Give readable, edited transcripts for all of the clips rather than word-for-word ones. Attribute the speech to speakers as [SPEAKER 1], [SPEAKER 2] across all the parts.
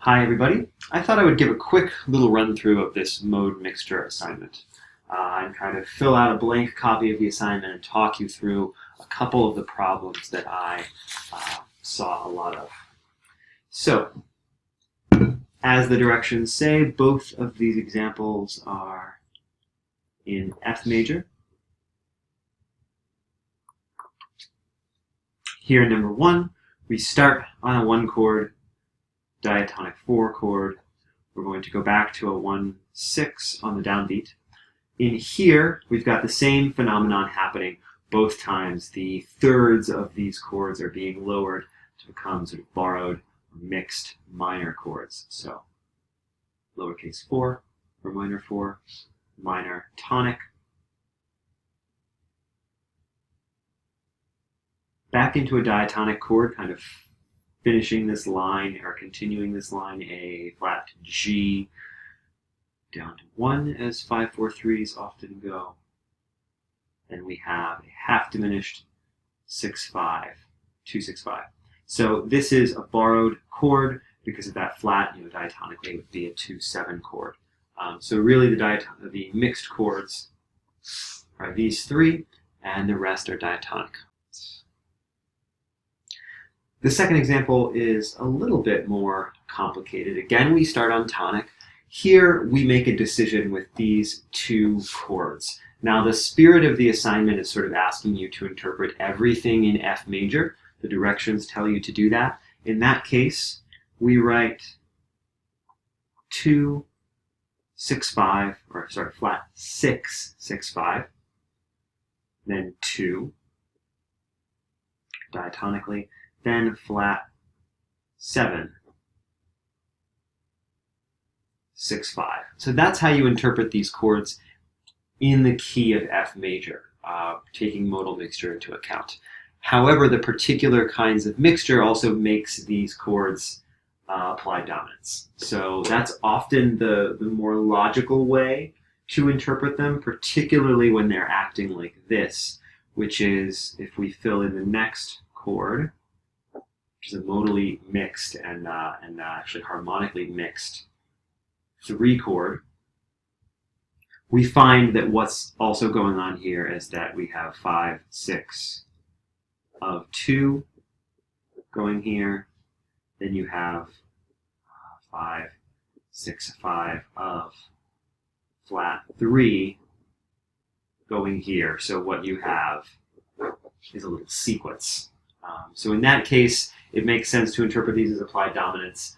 [SPEAKER 1] Hi everybody. I thought I would give a quick little run through of this mode mixture assignment and kind of fill out a blank copy of the assignment and talk you through a couple of the problems that I saw a lot of. So, as the directions say, both of these examples are in F major. Here in number 1, we start on a 1 chord diatonic 4 chord. We're going to go back to a 1-6 on the downbeat. In here, we've got the same phenomenon happening both times. The thirds of these chords are being lowered to become sort of borrowed, mixed minor chords. So, lowercase 4 or minor 4, minor tonic. Back into a diatonic chord, kind of finishing this line or continuing this line, A flat to G, down to 1 as 5-4-3s often go. Then we have a half diminished 6-5, 2-6-5. So this is a borrowed chord because of that flat, diatonically it would be a 2-7 chord. So really the mixed chords are these three, and the rest are diatonic. The second example is a little bit more complicated. Again, we start on tonic. Here, we make a decision with these two chords. Now, the spirit of the assignment is sort of asking you to interpret everything in F major. The directions tell you to do that. In that case, we write 2, 6, 5, or sorry, flat 6, 6, 5, then 2, diatonically, then flat 7, 6, 5. So that's how you interpret these chords in the key of F major, taking modal mixture into account. However, the particular kinds of mixture also makes these chords applied dominance. So that's often the more logical way to interpret them, particularly when they're acting like this, which is if we fill in the next chord, which is a modally mixed and actually harmonically mixed 3 chord, we find that what's also going on here is that we have 5, 6 of 2 going here. Then you have 5, 6, 5 of flat 3 going here. So what you have is a little sequence. So in that case, it makes sense to interpret these as applied dominance.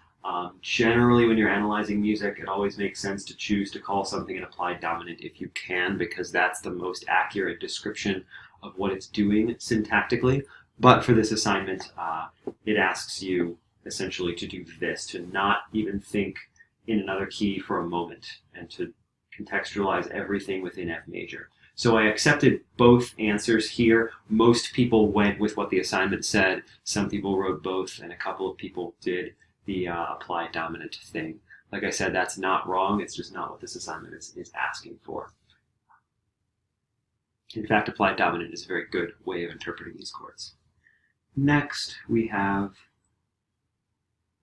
[SPEAKER 1] Generally, when you're analyzing music, it always makes sense to choose to call something an applied dominant if you can, because that's the most accurate description of what it's doing syntactically. But for this assignment, it asks you essentially to do this, to not even think in another key for a moment, and to contextualize everything within F major. So I accepted both answers here. Most people went with what the assignment said. Some people wrote both, and a couple of people did the applied dominant thing. Like I said, that's not wrong. It's just not what this assignment is asking for. In fact, applied dominant is a very good way of interpreting these chords. Next, we have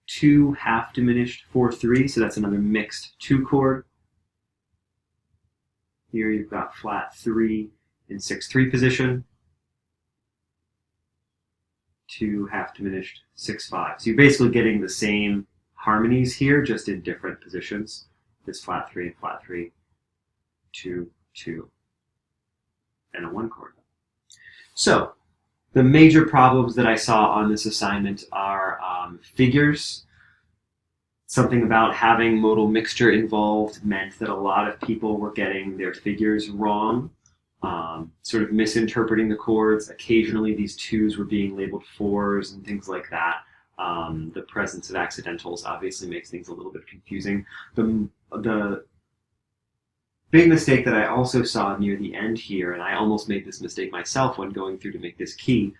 [SPEAKER 1] 2 half diminished 4-3, so that's another mixed 2 chord. Here you've got flat 3 in 6-3 position, 2 half diminished 6-5. So you're basically getting the same harmonies here, just in different positions. This flat 3 and flat 3, 2, 2, and a 1 chord. So the major problems that I saw on this assignment are figures. Something about having modal mixture involved meant that a lot of people were getting their figures wrong, sort of misinterpreting the chords. Occasionally these 2s were being labeled 4s and things like that. The presence of accidentals obviously makes things a little bit confusing. The big mistake that I also saw near the end here, and I almost made this mistake myself when going through to make this key,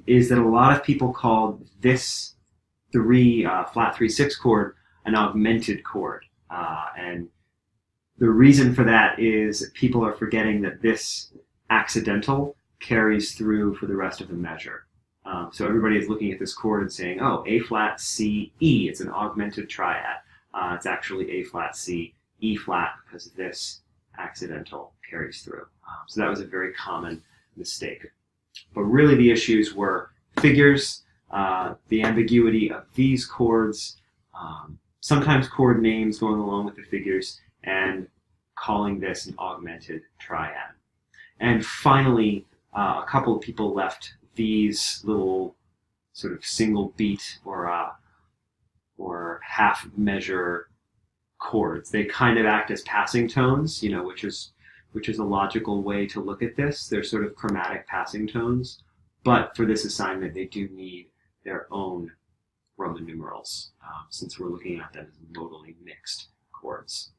[SPEAKER 1] is that a lot of people called this flat 3-6 chord an augmented chord. And the reason for that is people are forgetting that this accidental carries through for the rest of the measure. So everybody is looking at this chord and saying, oh, A flat, C, E. It's an augmented triad. It's actually A flat, C, E flat, because this accidental carries through. So that was a very common mistake. But really the issues were figures, the ambiguity of these chords, sometimes chord names going along with the figures, and calling this an augmented triad. And finally, a couple of people left these little sort of single beat or half measure chords. They kind of act as passing tones, which is a logical way to look at this. They're sort of chromatic passing tones, but for this assignment, they do need their own Roman numerals, since we're looking at them as modally mixed chords.